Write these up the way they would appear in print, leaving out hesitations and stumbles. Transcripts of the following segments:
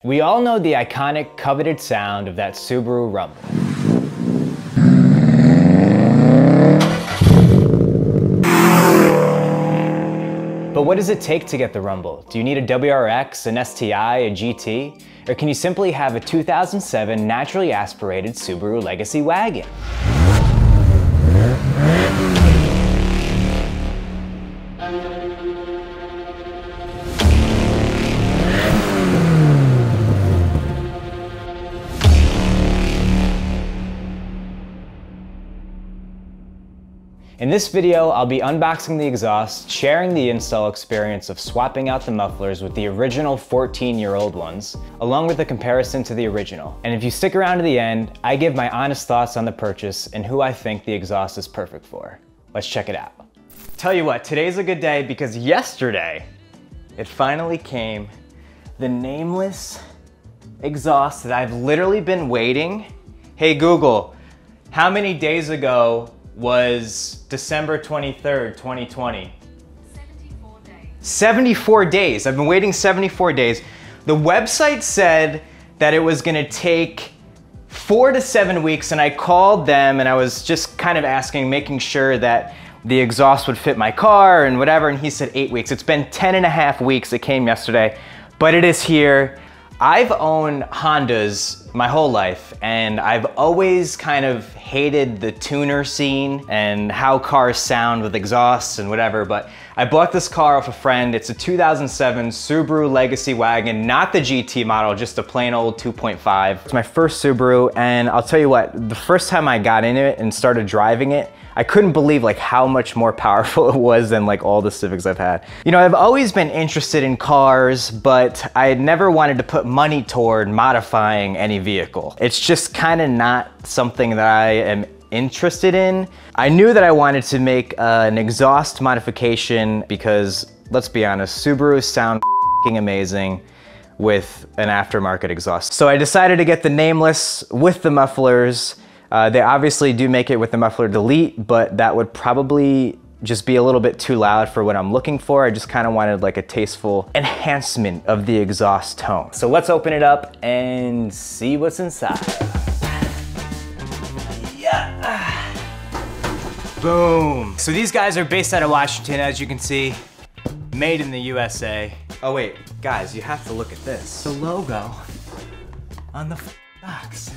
We all know the iconic, coveted sound of that Subaru rumble. But what does it take to get the rumble? Do you need a WRX, an STI, a GT? Or can you simply have a 2007 naturally aspirated Subaru Legacy Wagon? In this video, I'll be unboxing the exhaust, sharing the install experience of swapping out the mufflers with the original 14-year-old ones, along with a comparison to the original. And if you stick around to the end, I give my honest thoughts on the purchase and who I think the exhaust is perfect for. Let's check it out. Tell you what, today's a good day because yesterday, it finally came. The Nameless exhaust that I've literally been waiting. Hey Google, how many days ago was December 23rd, 2020? 74 days. 74 days. I've been waiting 74 days. The website said that it was gonna take 4 to 7 weeks, and I called them and I was just kind of asking, making sure that the exhaust would fit my car and whatever, and he said 8 weeks. It's been 10.5 weeks. It came yesterday, but it is here. I've owned Hondas my whole life, and I've always kind of hated the tuner scene and how cars sound with exhausts and whatever, but I bought this car off a friend. It's a 2007 Subaru Legacy Wagon, not the GT model, just a plain old 2.5. It's my first Subaru, and I'll tell you what, the first time I got in it and started driving it, I couldn't believe like how much more powerful it was than like all the Civics I've had. You know, I've always been interested in cars, but I had never wanted to put money toward modifying any vehicle. It's just kind of not something that I am interested in. I knew that I wanted to make an exhaust modification because, let's be honest, Subarus sound f***ing amazing with an aftermarket exhaust. So I decided to get the Nameless with the mufflers. They obviously do make it with the muffler delete, but that would probably just be a little bit too loud for what I'm looking for. I just kind of wanted like a tasteful enhancement of the exhaust tone. So let's open it up and see what's inside. Yeah. Boom. So these guys are based out of Washington, as you can see, made in the USA. Oh wait, guys, you have to look at this. The logo on the box.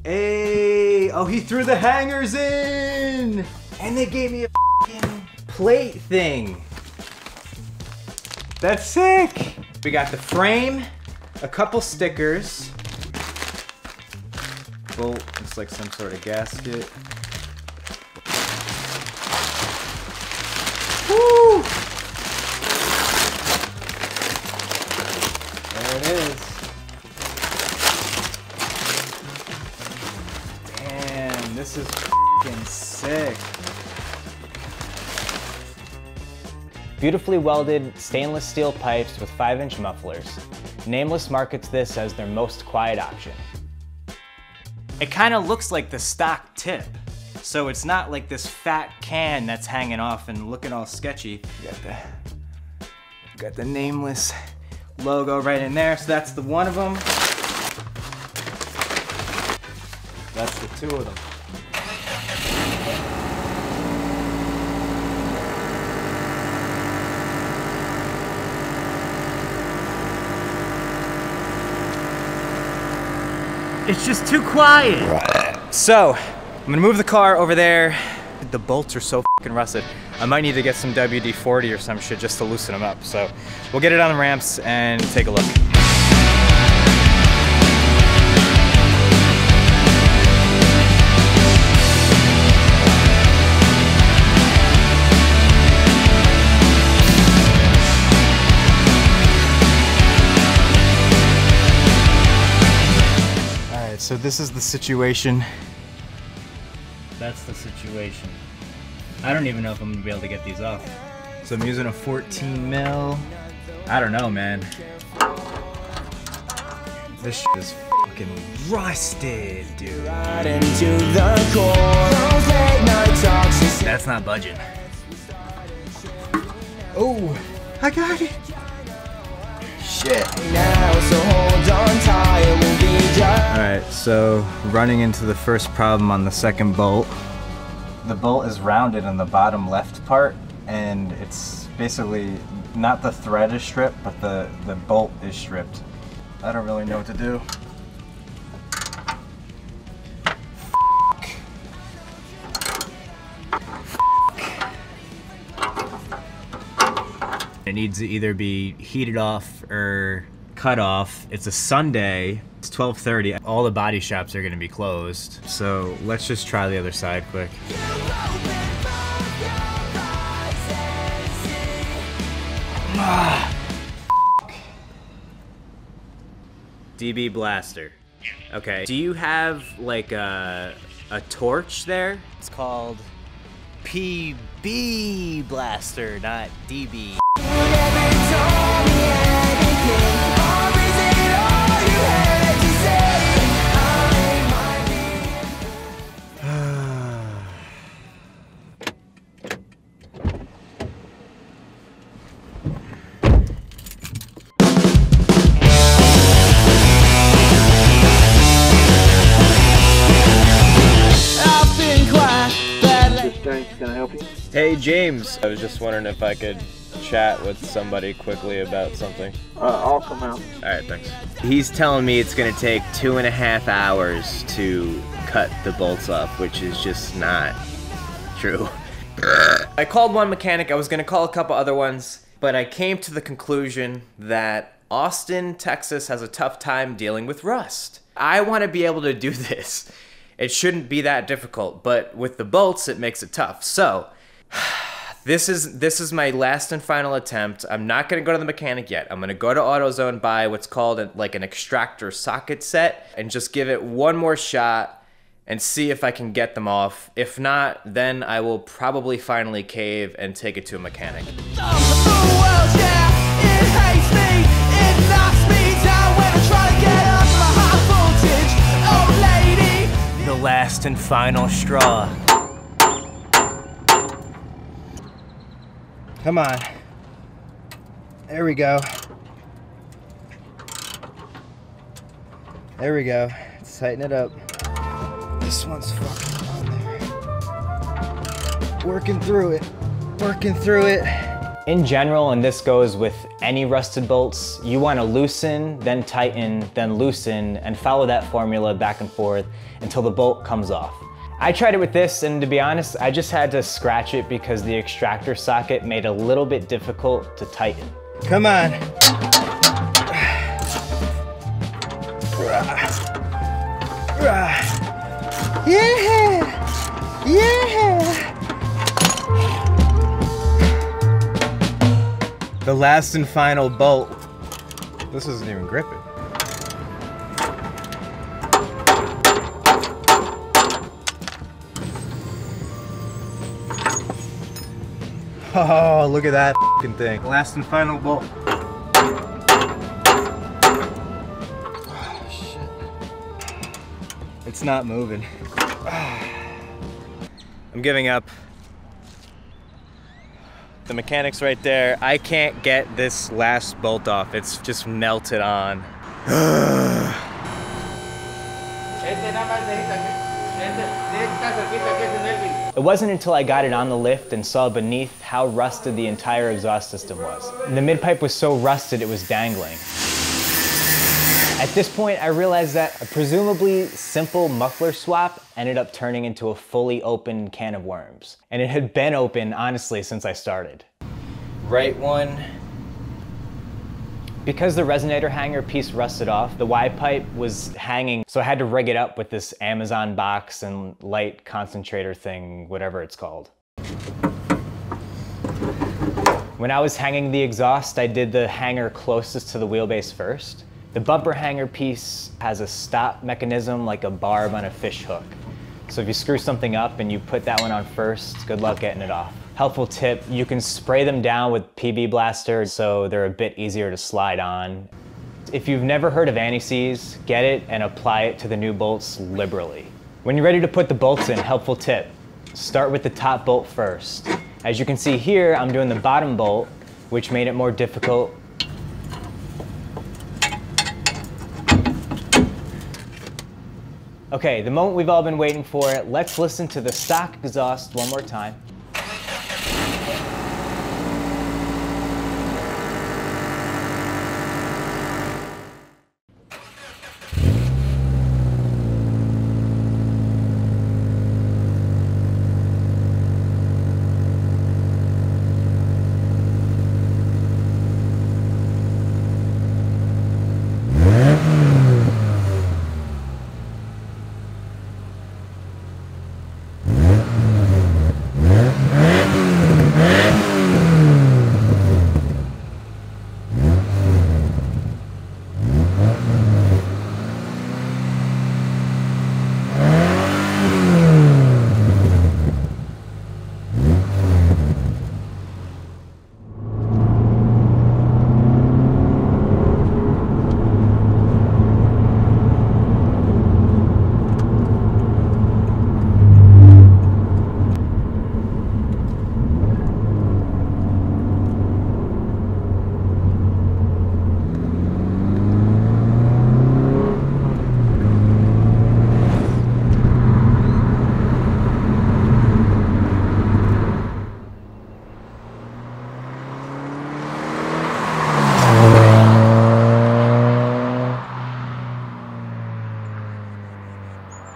Hey, oh, he threw the hangers in! And they gave me a f***ing plate thing. That's sick! We got the frame, a couple stickers. Well, looks like some sort of gasket. Woo! There it is. This is f***ing sick. Beautifully welded stainless steel pipes with 5-inch mufflers. Nameless markets this as their most quiet option. It kind of looks like the stock tip. So it's not like this fat can that's hanging off and looking all sketchy. You got the Nameless logo right in there. So that's the one of them. That's the two of them. It's just too quiet. So, I'm gonna move the car over there. The bolts are so fucking rusted. I might need to get some WD-40 or some shit just to loosen them up. So, we'll get it on the ramps and take a look. So this is the situation. That's the situation. I don't even know if I'm gonna be able to get these off. So I'm using a 14 mil. I don't know, man. This shit is fucking rusted, dude. That's not budging. Oh, I got it. shit. Alright, so running into the first problem on the second bolt. The bolt is rounded in the bottom left part, and it's basically not the thread is stripped, but the bolt is stripped. I don't really know what to do. It needs to either be heated off or cut off. It's a Sunday, it's 12:30. All the body shops are gonna be closed. So let's just try the other side quick. DB Blaster. Okay. Do you have like a torch there? It's called PB Blaster, not DB. Can I help you? Hey James, I was just wondering if I could chat with somebody quickly about something. I'll come out. Alright, thanks. He's telling me it's gonna take 2.5 hours to cut the bolts off, which is just not true. I called one mechanic, I was gonna call a couple other ones, but I came to the conclusion that Austin, Texas has a tough time dealing with rust. I wanna be able to do this. It shouldn't be that difficult, but with the bolts, it makes it tough. So, this is my last and final attempt. I'm not gonna go to the mechanic yet. I'm gonna go to AutoZone, buy what's called like an Extractor Socket Set, and just give it one more shot and see if I can get them off. If not, then I will probably finally cave and take it to a mechanic. The last and final straw. Come on. There we go. There we go. Let's tighten it up. This one's fucking on there. Working through it. Working through it. In general, and this goes with any rusted bolts, you want to loosen, then tighten, then loosen, and follow that formula back and forth until the bolt comes off. I tried it with this, and to be honest, I just had to scratch it because the extractor socket made it a little bit difficult to tighten. Come on. Yeah! Yeah! The last and final bolt. This isn't even gripping. Oh, look at that fucking thing. Last and final bolt. Oh, shit. It's not moving. I'm giving up. The mechanic's right there. I can't get this last bolt off. It's just melted on. It wasn't until I got it on the lift and saw beneath how rusted the entire exhaust system was. The mid-pipe was so rusted it was dangling. At this point, I realized that a presumably simple muffler swap ended up turning into a fully open can of worms. And it had been open, honestly, since I started. Right one. Because the resonator hanger piece rusted off, the Y-pipe was hanging, so I had to rig it up with this Amazon box and light concentrator thing, whatever it's called. When I was hanging the exhaust, I did the hanger closest to the wheelbase first. The bumper hanger piece has a stop mechanism like a barb on a fish hook. So if you screw something up and you put that one on first, good luck getting it off. Helpful tip, you can spray them down with PB Blaster so they're a bit easier to slide on. If you've never heard of anti-seize, get it and apply it to the new bolts liberally. When you're ready to put the bolts in, helpful tip, start with the top bolt first. As you can see here, I'm doing the bottom bolt, which made it more difficult. Okay, the moment we've all been waiting for, let's listen to the stock exhaust one more time.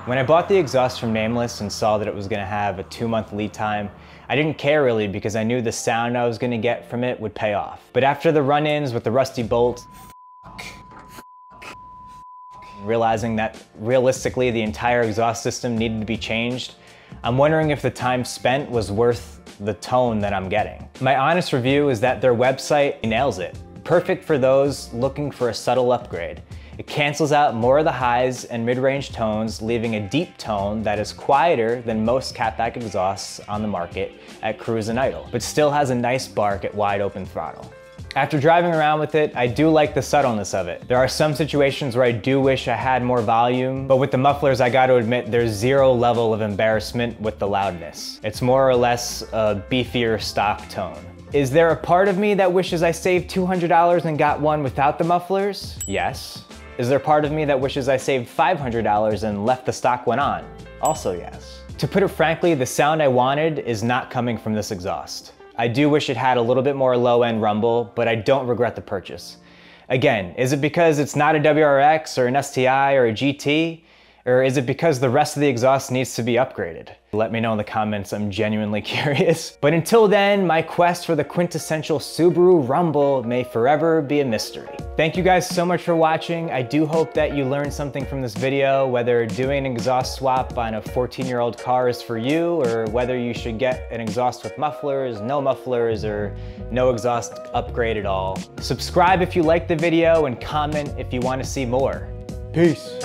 When I bought the exhaust from Nameless and saw that it was going to have a 2-month lead time, I didn't care really because I knew the sound I was going to get from it would pay off. But after the run-ins with the rusty bolts, realizing that realistically the entire exhaust system needed to be changed, I'm wondering if the time spent was worth the tone that I'm getting. My honest review is that their website nails it. Perfect for those looking for a subtle upgrade. It cancels out more of the highs and mid-range tones, leaving a deep tone that is quieter than most catback exhausts on the market at cruise and idle, but still has a nice bark at wide open throttle. After driving around with it, I do like the subtleness of it. There are some situations where I do wish I had more volume, but with the mufflers, I got to admit there's zero level of embarrassment with the loudness. It's more or less a beefier stock tone. Is there a part of me that wishes I saved $200 and got one without the mufflers? Yes. Is there part of me that wishes I saved $500 and left the stock one on? Also yes. To put it frankly, the sound I wanted is not coming from this exhaust. I do wish it had a little bit more low-end rumble, but I don't regret the purchase. Again, is it because it's not a WRX or an STI or a GT? Or is it because the rest of the exhaust needs to be upgraded? Let me know in the comments, I'm genuinely curious. But until then, my quest for the quintessential Subaru Rumble may forever be a mystery. Thank you guys so much for watching. I do hope that you learned something from this video, whether doing an exhaust swap on a 14-year-old car is for you, or whether you should get an exhaust with mufflers, no mufflers, or no exhaust upgrade at all. Subscribe if you liked the video and comment if you want to see more. Peace.